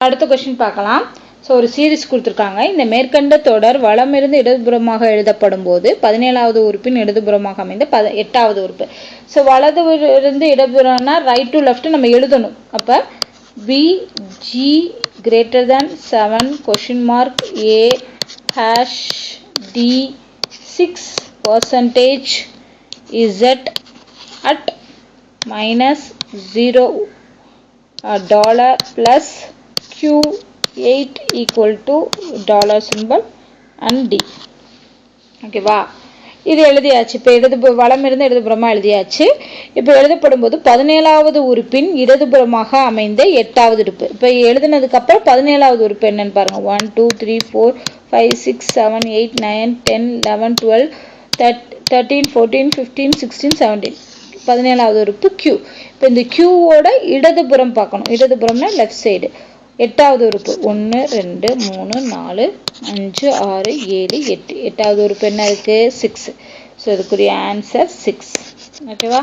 அடுத்த கொஸ்டின் பார்க்கலாம். ஸோ ஒரு சீரிஸ் கொடுத்துருக்காங்க. இந்த மேற்கண்ட தொடர் வலமிருந்து இடதுபுறமாக எழுதப்படும் போது 17வது உறுப்பின் இடதுபுறமாக அமைந்த 8வது உறுப்பு. ஸோ வலது இருந்து இடதுபுறம்னா ரைட் டு லெஃப்ட் நம்ம எழுதணும். அப்போ BG greater than 7 question mark A hash D 6% Z at -0 dollar plus Q8 equal to dollar symbol and D. ஓகேவா, இது எழுதியாச்சு. இப்போ வலமிருந்து இடதுபுறமா எழுதியாச்சு. இப்போ எழுதப்படும் போது 17வது உறுப்பின் இடதுபுறமாக அமைந்த 8வது உறுப்பு. இப்போ எழுதினதுக்கு அப்புறம் 17வது உறுப்பு என்னன்னு பாருங்க. 1 2 3 4 5 6 7 8 9 10 11 12 13 14 15 16 17. 17வது உறுப்பு Q. இப்போ இந்த Qவோட இடதுபுறம் பார்க்கணும். இடதுபுறம்னா லெஃப்ட் சைடு. 8வது உறுப்பு 1 2 3 4 5 6 7 8. 8வது உறுப்பு என்ன இருக்கு? 6. ஸோ இதுக்குரிய ஆன்சர் 6. ஓகேவா.